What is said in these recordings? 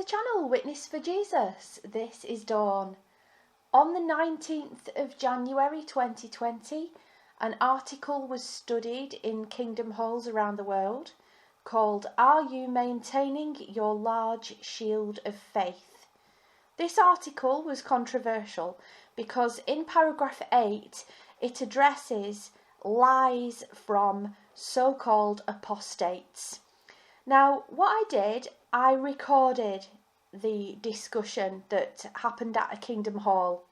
the channel Witness for Jesus. This is Dawn. On the 19th of January 2020, an article was studied in Kingdom halls around the world called "Are You Maintaining Your Large Shield of Faith?" This article was controversial because in paragraph 8 it addresses lies from so-called apostates. Now, what I did, I recorded the discussion that happened at a Kingdom hall,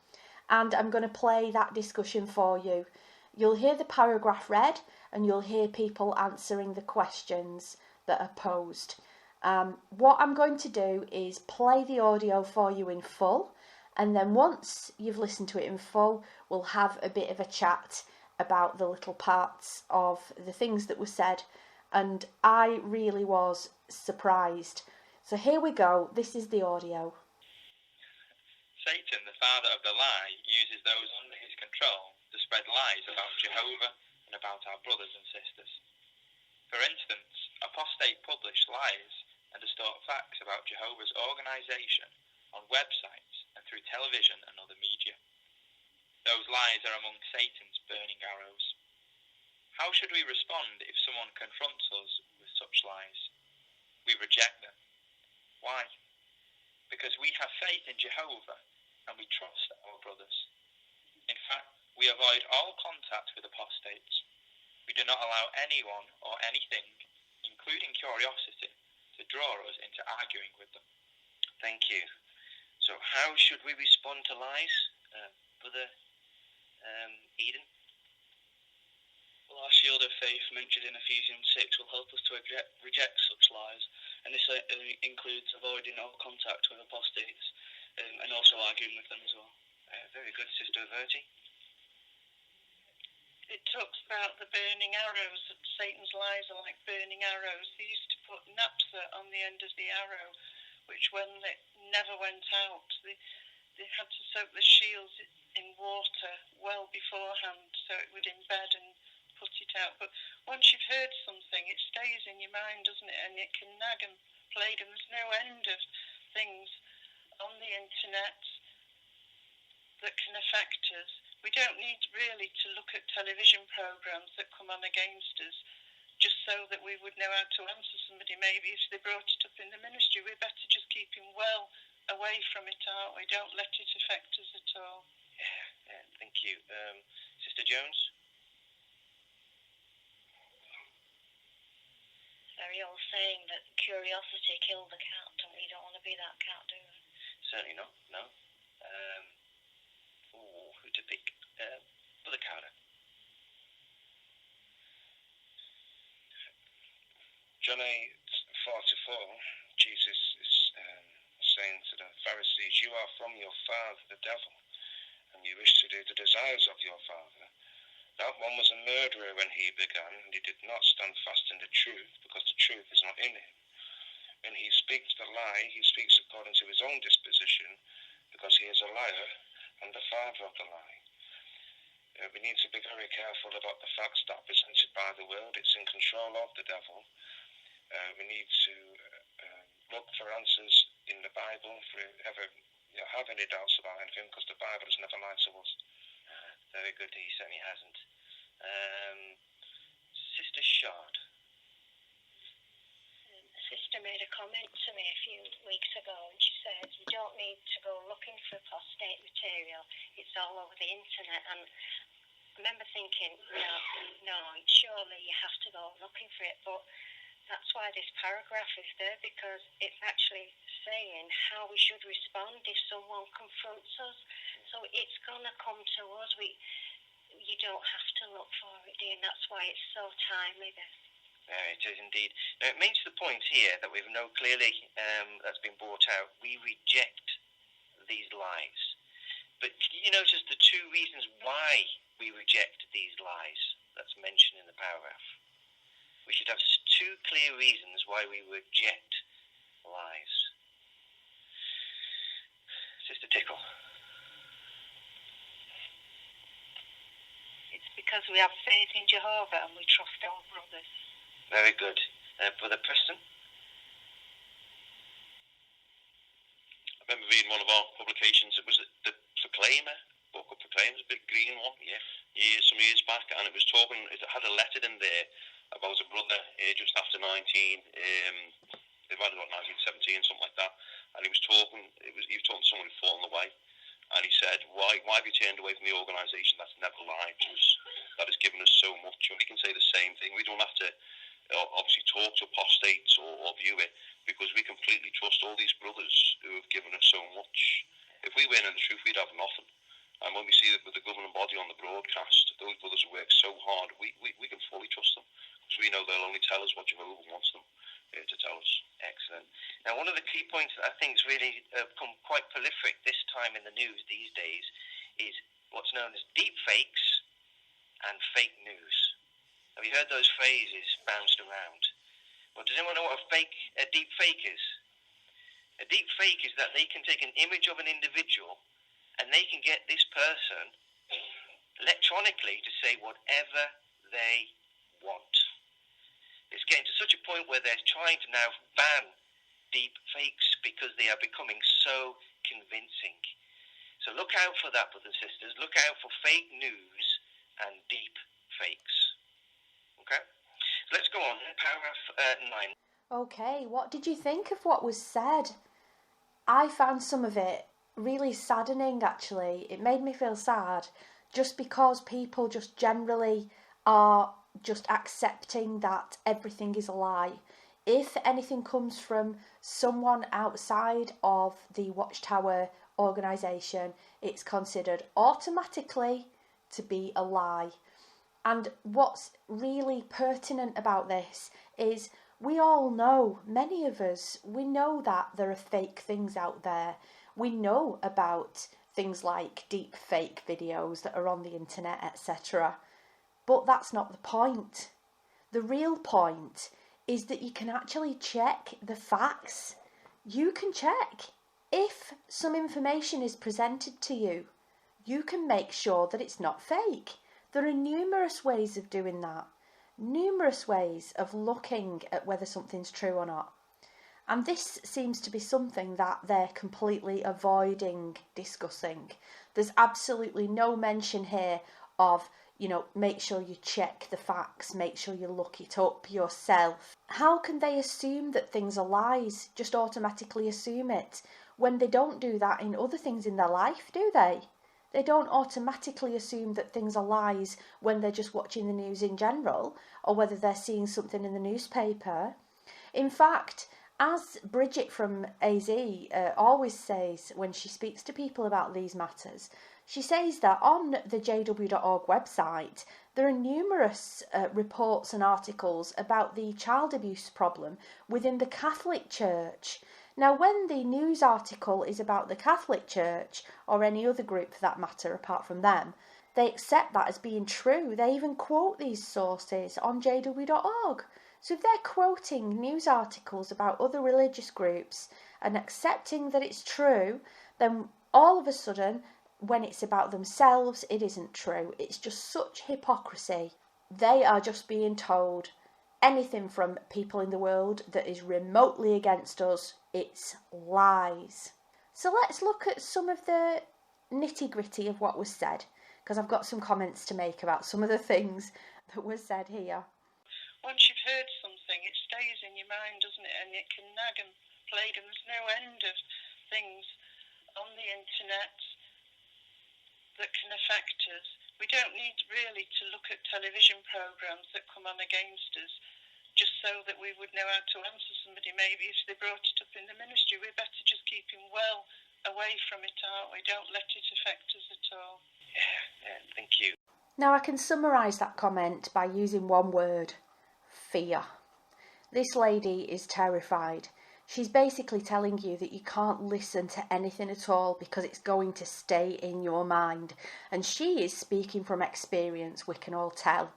and I'm going to play that discussion for you. You'll hear the paragraph read, and you'll hear people answering the questions that are posed. What I'm going to do is play the audio for you in full, and then once you've listened to it in full, we'll have a bit of a chat about the little parts of the things that were said. And I really was surprised. So here we go. This is the audio. Satan, the father of the lie, uses those under his control to spread lies about Jehovah and about our brothers and sisters. For instance, apostate publish lies and distort facts about Jehovah's organisation on websites and through television and other media. Those lies are among Satan's burning arrows. How should we respond if someone confronts us with such lies? We reject them. Why? Because we have faith in Jehovah and we trust our brothers. In fact, we avoid all contact with apostates. We do not allow anyone or anything, including curiosity, to draw us into arguing with them. Thank you. So how should we respond to lies, Brother Eden? Well, our shield of faith mentioned in Ephesians 6 will help us to reject such lies, and this includes avoiding all contact with apostates and also arguing with them as well. Very good, Sister Verti. It talks about the burning arrows. Satan's lies are like burning arrows. They used to put naphtha on the end of the arrow, which when they never went out, they had to soak the shields in water well beforehand so it would embed and put it out. But once you've heard something, it stays in your mind, doesn't it? And it can nag and plague, and there's no end of things on the internet that can affect us. We don't need really to look at television programs that come on against us just so that we would know how to answer somebody. Maybe if they brought it up in the ministry, we're better just keeping well away from it, aren't we? Don't let it affect us at all. Yeah, thank you. Sister Jones? Very old saying that curiosity killed the cat, and we don't want to be that cat, do we? Certainly not, no. Who to pick? Brother Carter. John 8:4-4, Jesus is saying to the Pharisees, "You are from your father, the devil, and you wish to do the desires of your father. That one was a murderer when he began, and he did not stand fast in the truth, because the truth is not in him. When he speaks the lie, he speaks according to his own disposition, because he is a liar and the father of the lie." We need to be very careful about the facts that are presented by the world. It's in control of the devil. We need to look for answers in the Bible if we ever have any doubts about anything, because the Bible has never lied to us. Very good, he certainly hasn't. Sister Shard. A sister made a comment to me a few weeks ago, and she said, "You don't need to go looking for apostate material. It's all over the internet." And I remember thinking, no, surely you have to go looking for it. But that's why this paragraph is there, because it's actually saying how we should respond if someone confronts us. So it's going to come to us. You don't have to look for it, dear, and that's why it's so timely, this. It is indeed. Now, it makes the point here that we've know clearly that's been brought out. We reject these lies. But can you notice the two reasons why we reject these lies that's mentioned in the paragraph? We should have two clear reasons why we reject lies. Sister Tickle. It's because we have faith in Jehovah and we trust our brothers. Very good. Brother Preston? remember reading one of our publications. It was the Proclaimer, book of Proclaimers, a big green one, some years back, and it was talking. It had a letter in there about a brother just after 19. It might have about 1917, something like that. And he was talking. He was talking to someone who'd fallen away, and he said, "Why have you turned away from the organisation that's never lied to us, that has given us so much?" And we can say the same thing. We don't have to obviously talk to apostates or view it, because we completely trust all these brothers who have given us so much. If we weren't in the truth, we'd have nothing. And when we see that with the governing body on the broadcast, those brothers who work so hard, we can fully trust them, because we know they'll only tell us what Jehovah wants them to tell us. Excellent. Now, one of the key points that I think has really become quite prolific this time in the news these days is what's known as deep fakes and fake news. Have you heard those phrases bounced around? Well, does anyone know what a deep fake is? A deep fake is that they can take an image of an individual and they can get this person electronically to say whatever they want. It's getting to such a point where they're trying to now ban deep fakes because they are becoming so convincing. So look out for that, brothers and sisters. Look out for fake news and deep fakes. Okay? So let's go on. Paragraph 9. Okay, what did you think of what was said? I found some of it really saddening, actually. It made me feel sad, just because people just generally are just accepting that everything is a lie. If anything comes from someone outside of the Watchtower organisation, it's considered automatically to be a lie. And what's really pertinent about this is we all know, many of us, we know that there are fake things out there. We know about things like deep fake videos that are on the internet, etc. But that's not the point. The real point is that you can actually check the facts. You can check if some information is presented to you. You can make sure that it's not fake. There are numerous ways of doing that. Numerous ways of looking at whether something's true or not. And this seems to be something that they're completely avoiding discussing. There's absolutely no mention here of, make sure you check the facts, make sure you look it up yourself. How can they assume that things are lies, just automatically assume it, when they don't do that in other things in their life, do they? They don't automatically assume that things are lies when they're just watching the news in general, or whether they're seeing something in the newspaper. In fact, as Bridget from AZ always says when she speaks to people about these matters, she says that on the jw.org website there are numerous reports and articles about the child abuse problem within the Catholic Church. Now, when the news article is about the Catholic Church, or any other group for that matter apart from them, they accept that as being true. They even quote these sources on jw.org. So if they're quoting news articles about other religious groups and accepting that it's true, then all of a sudden, when it's about themselves, it isn't true. It's just such hypocrisy. They are just being told anything from people in the world that is remotely against us, it's lies. So let's look at some of the nitty-gritty of what was said, because I've got some comments to make about some of the things that were said here. Once you've heard something, it stays in your mind, doesn't it? And it can nag and plague, and there's no end of things on the internet that can affect us. We don't need really to look at television programmes that come on against us just so that we would know how to answer somebody. Maybe if they brought it up in the ministry, we're better just keeping well away from it, aren't we? Don't let it affect us at all. Yeah, thank you. Now I can summarise that comment by using one word: fear. This lady is terrified. She's basically telling you that you can't listen to anything at all because it's going to stay in your mind. And she is speaking from experience, we can all tell.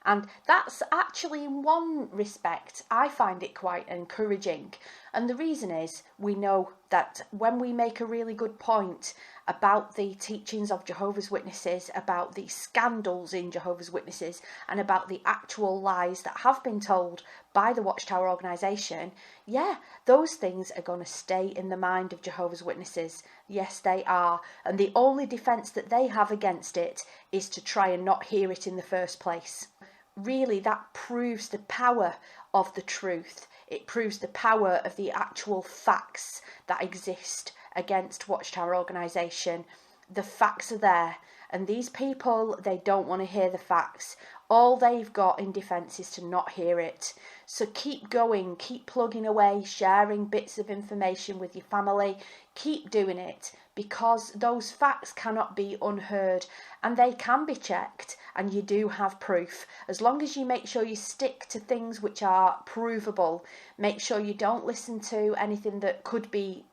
And that's actually, in one respect, I find it quite encouraging. And the reason is, we know that when we make a really good point about the teachings of Jehovah's Witnesses, about the scandals in Jehovah's Witnesses, and about the actual lies that have been told by the Watchtower organisation, yeah, those things are going to stay in the mind of Jehovah's Witnesses. Yes, they are. And the only defence that they have against it is to try and not hear it in the first place. Really, that proves the power of the truth. It proves the power of the actual facts that exist against Watchtower organisation. The facts are there, and these people, they don't want to hear the facts. All they've got in defence is to not hear it. So keep going, keep plugging away, sharing bits of information with your family. Keep doing it, because those facts cannot be unheard, and they can be checked, and you do have proof. As long as you make sure you stick to things which are provable, make sure you don't listen to anything that could be,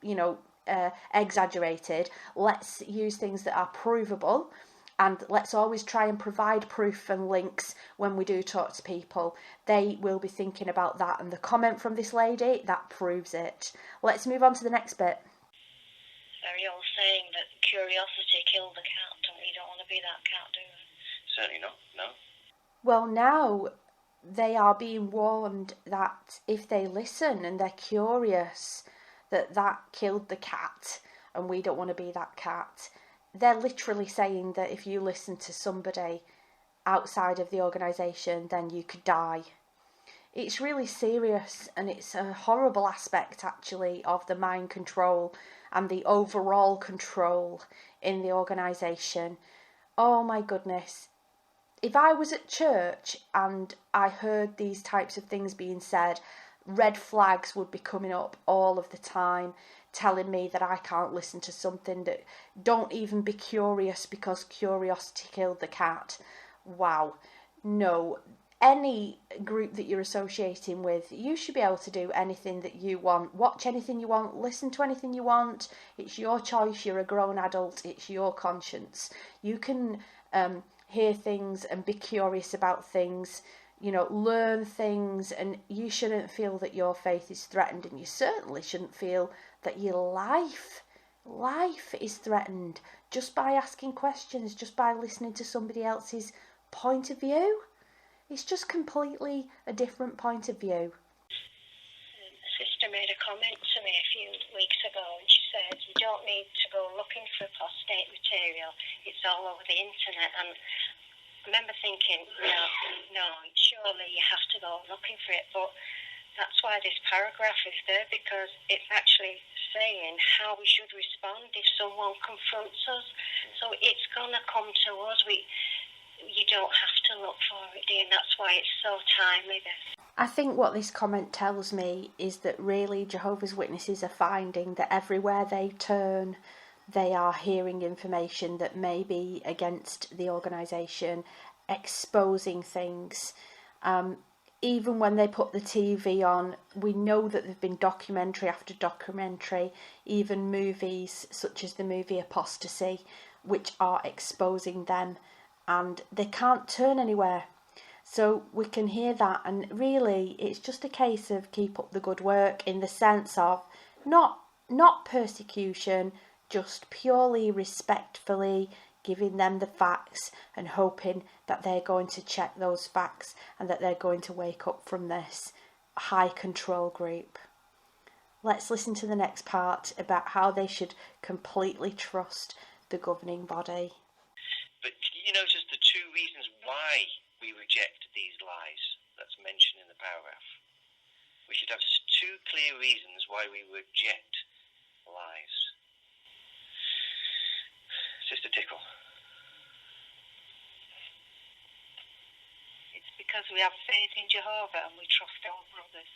exaggerated. Let's use things that are provable, and let's always try and provide proof and links when we do talk to people. They will be thinking about that, and the comment from this lady, that proves it. Let's move on to the next bit. Very old saying that curiosity killed the cat, and we don't want to be that cat, do we? Certainly not, no. Well, now they are being warned that if they listen and they're curious, that killed the cat, and we don't want to be that cat. They're literally saying that if you listen to somebody outside of the organisation, then you could die. It's really serious, and it's a horrible aspect, actually, of the mind control and the overall control in the organisation. Oh my goodness. If I was at church and I heard these types of things being said, red flags would be coming up all of the time, telling me that I can't listen to something, that don't even be curious because curiosity killed the cat. Wow. No. Any group that you're associating with, you should be able to do anything that you want, watch anything you want, listen to anything you want. It's your choice. You're a grown adult. It's your conscience. You can hear things and be curious about things, learn things, and you shouldn't feel that your faith is threatened, and you certainly shouldn't feel that your life is threatened just by asking questions, just by listening to somebody else's point of view. It's just completely a different point of view. A sister made a comment to me a few weeks ago, and she said, you don't need to go looking for apostate material. It's all over the internet. And I remember thinking, no, surely you have to go looking for it. But that's why this paragraph is there, because it's actually saying how we should respond if someone confronts us. So it's going to come to us. You don't have to look for it, dear, and that's why it's so timely, this. I think what this comment tells me is that really Jehovah's Witnesses are finding that everywhere they turn, they are hearing information that may be against the organisation, exposing things. Even when they put the TV on, we know that there have been documentary after documentary, even movies such as the movie Apostasy, which are exposing them, and they can't turn anywhere. So we can hear that, and really it's just a case of keep up the good work, in the sense of not persecution, just purely respectfully giving them the facts and hoping that they're going to check those facts and that they're going to wake up from this high control group. Let's listen to the next part about how they should completely trust the governing body. But you notice the two reasons why we reject these lies that's mentioned in the paragraph. We should have two clear reasons why we reject lies. Sister Tickle. It's because we have faith in Jehovah and we trust our brothers.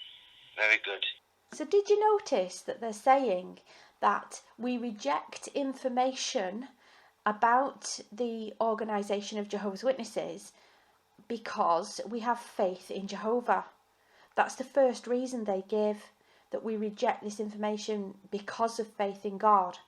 Very good. So did you notice that they're saying that we reject information about the organisation of Jehovah's Witnesses because we have faith in Jehovah? That's the first reason they give, that we reject this information because of faith in God.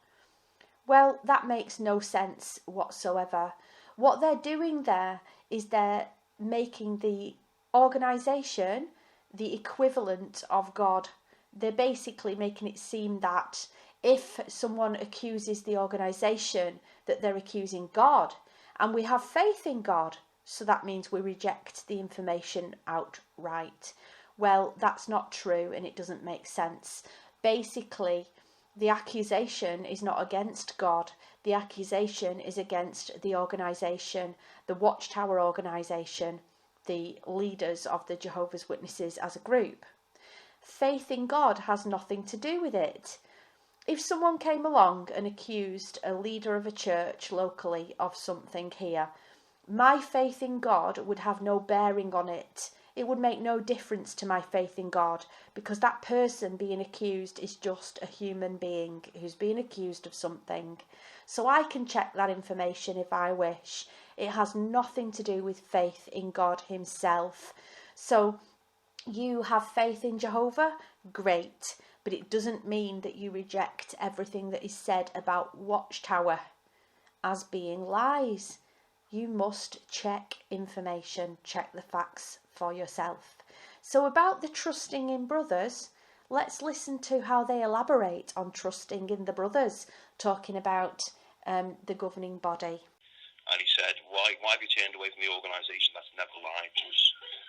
Well, that makes no sense whatsoever. What they're doing there is they're making the organisation the equivalent of God. They're basically making it seem that if someone accuses the organisation, that they're accusing God. And we have faith in God, so that means we reject the information outright. Well, that's not true, and it doesn't make sense. Basically, the accusation is not against God. The accusation is against the organisation, the Watchtower organisation, the leaders of the Jehovah's Witnesses as a group. Faith in God has nothing to do with it. If someone came along and accused a leader of a church locally of something here, my faith in God would have no bearing on it. It would make no difference to my faith in God, because that person being accused is just a human being who's being accused of something. So I can check that information if I wish. It has nothing to do with faith in God himself. So you have faith in Jehovah? Great. But it doesn't mean that you reject everything that is said about Watchtower as being lies. You must check information, check the facts for yourself. So about the trusting in brothers, let's listen to how they elaborate on trusting in the brothers, talking about the governing body. And he said, why have you turned away from the organisation that's never lied to us,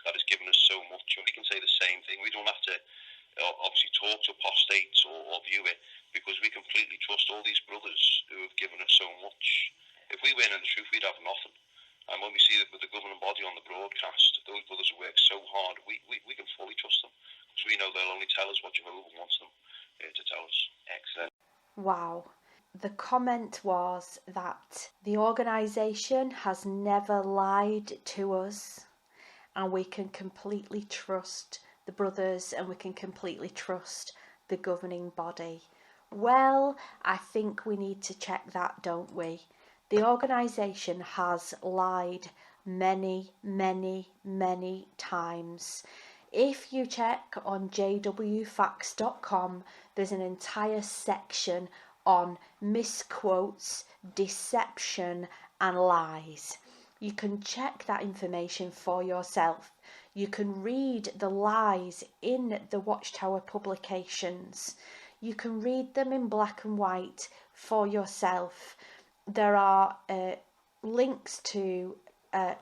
that has given us so much? And we can say the same thing. We don't have to obviously talk to apostates or view it, because we completely trust all these brothers who have given us so much. If we weren't in the truth, we'd have nothing. And when we see that with the governing body on the broadcast, those brothers who work so hard, we can fully trust them, because we know they'll only tell us what Jehovah wants them to tell us. Excellent. Wow. The comment was that the organisation has never lied to us, and we can completely trust the brothers, and we can completely trust the governing body. Well, I think we need to check that, don't we? The organisation has lied many, many, many times. If you check on jwfacts.com, there's an entire section on misquotes, deception and lies. You can check that information for yourself. You can read the lies in the Watchtower publications. You can read them in black and white for yourself. There are links to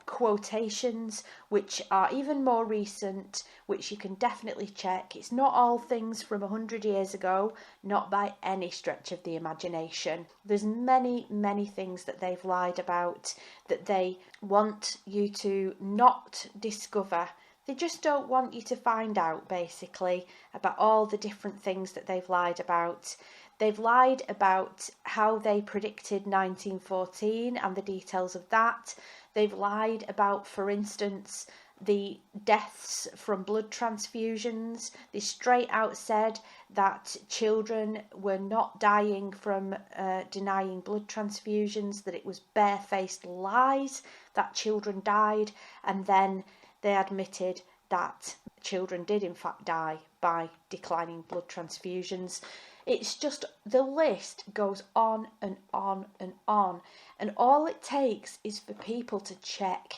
quotations which are even more recent, which you can definitely check. It's not all things from 100 years ago, not by any stretch of the imagination. There's many, many things that they've lied about, that they want you to not discover. They just don't want you to find out, basically, about all the different things that they've lied about. They've lied about how they predicted 1914 and the details of that. They've lied about, for instance, the deaths from blood transfusions. They straight out said that children were not dying from denying blood transfusions, that it was barefaced lies, that children died, and then they admitted that children did in fact die by declining blood transfusions. It's just, the list goes on and on and on. And all it takes is for people to check.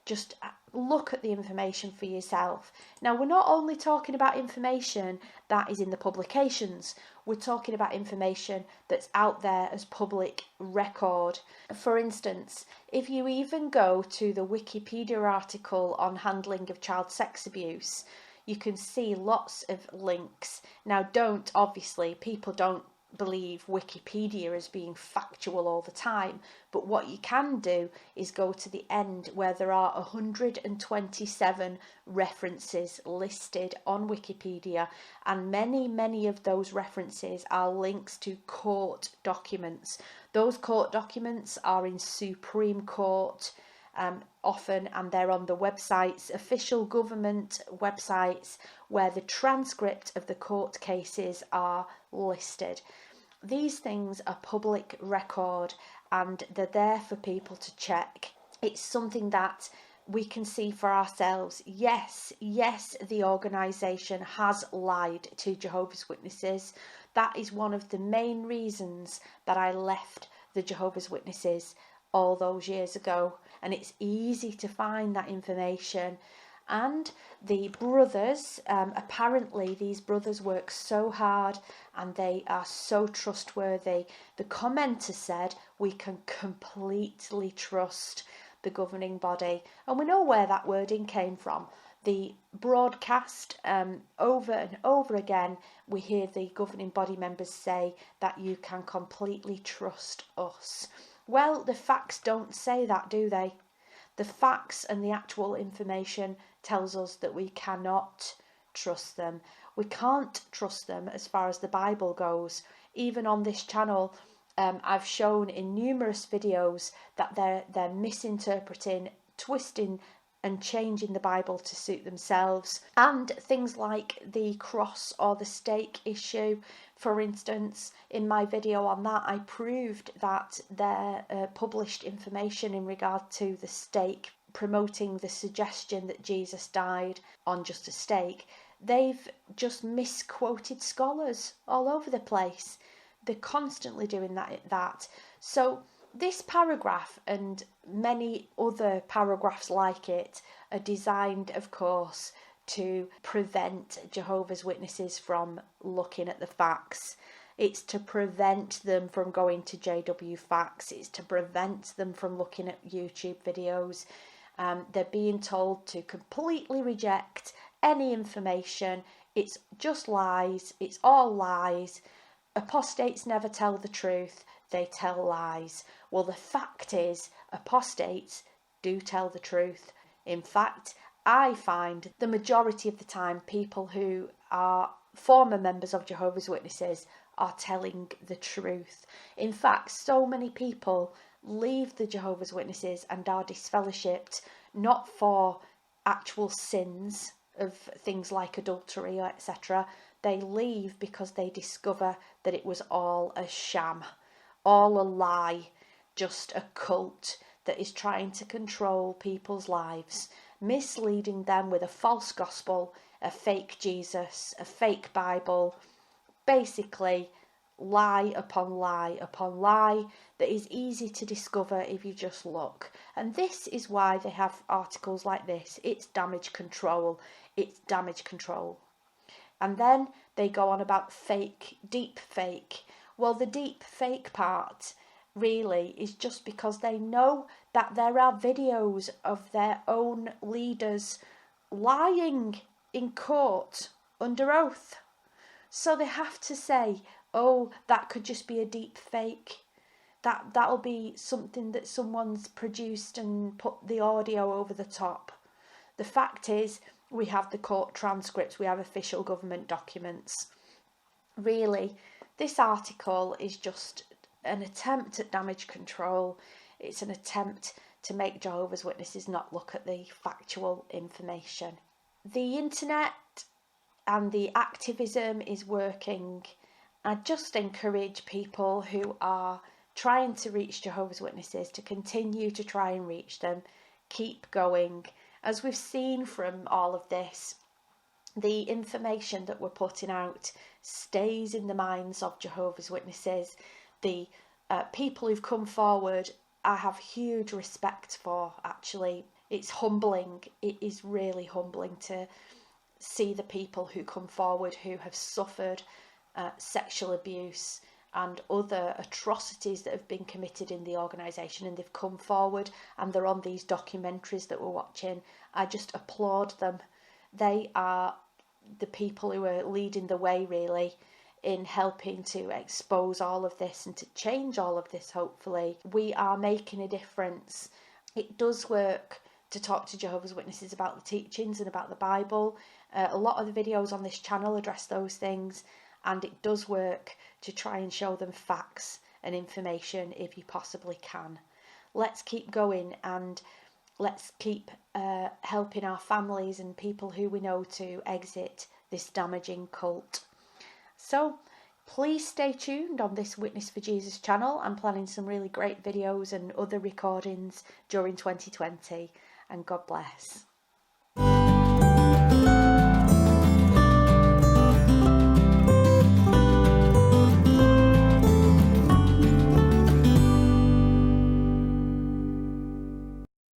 Just look at the information for yourself. Now, we're not only talking about information that is in the publications. We're talking about information that's out there as public record. For instance, if you even go to the Wikipedia article on handling of child sex abuse, you can see lots of links. Now, people don't believe Wikipedia as being factual all the time, but what you can do is go to the end where there are 127 references listed on Wikipedia, and many of those references are links to court documents. Those court documents are in Supreme Court often, and they're on the websites, official government websites, where the transcript of the court cases are listed. These things are public record, and they're there for people to check. It's something that we can see for ourselves. Yes, the organisation has lied to Jehovah's Witnesses. That is one of the main reasons that I left the Jehovah's Witnesses all those years ago, and it's easy to find that information. And the brothers, apparently these brothers work so hard and they are so trustworthy. The commenter said we can completely trust the governing body. And we know where that wording came from. The broadcast, over and over again, we hear the governing body members say that you can completely trust us. Well, the facts don't say that, do they? The facts and the actual information tells us that we cannot trust them. We can't trust them as far as the Bible goes. Even on this channel, I've shown in numerous videos that they're misinterpreting, twisting and changing the Bible to suit themselves. And things like the cross or the stake issue, for instance, in my video on that, I proved that their published information in regard to the stake, promoting the suggestion that Jesus died on just a stake, they've just misquoted scholars all over the place. They're constantly doing that. So this paragraph and many other paragraphs like it are designed, of course, to prevent Jehovah's Witnesses from looking at the facts. It's to prevent them from going to JW Facts. It's to prevent them from looking at YouTube videos. They're being told to completely reject any information. It's just lies. It's all lies. Apostates never tell the truth. They tell lies. Well, the fact is, apostates do tell the truth. In fact, I find the majority of the time people who are former members of Jehovah's Witnesses are telling the truth. In fact, so many people leave the Jehovah's Witnesses and are disfellowshipped not for actual sins of things like adultery, etc. They leave because they discover that it was all a sham, all a lie, just a cult that is trying to control people's lives, misleading them with a false gospel, a fake Jesus, a fake Bible, basically lie upon lie upon lie that is easy to discover if you just look. And this is why they have articles like this. It's damage control. It's damage control. And then they go on about fake, deep fake. Well, the deep fake part really is just because they know that there are videos of their own leaders lying in court under oath. So they have to say, oh, that could just be a deep fake. That'll be something that someone's produced and put the audio over the top. The fact is, we have the court transcripts, we have official government documents. Really, this article is just an attempt at damage control. It's an attempt to make Jehovah's Witnesses not look at the factual information. The internet and the activism is working. I just encourage people who are trying to reach Jehovah's Witnesses to continue to try and reach them. Keep going. As we've seen from all of this, the information that we're putting out stays in the minds of Jehovah's Witnesses. The people who've come forward, I have huge respect for, actually. It's humbling. It is really humbling to see the people who come forward who have suffered sexual abuse and other atrocities that have been committed in the organisation, and they've come forward and they're on these documentaries that we're watching. I just applaud them. They are the people who are leading the way, really, in helping to expose all of this and to change all of this, hopefully. We are making a difference. It does work to talk to Jehovah's Witnesses about the teachings and about the Bible. A lot of the videos on this channel address those things, and it does work to try and show them facts and information if you possibly can. Let's keep going, and let's keep helping our families and people who we know to exit this damaging cult. So please stay tuned on this Witness for Jesus channel. I'm planning some really great videos and other recordings during 2020, and God bless.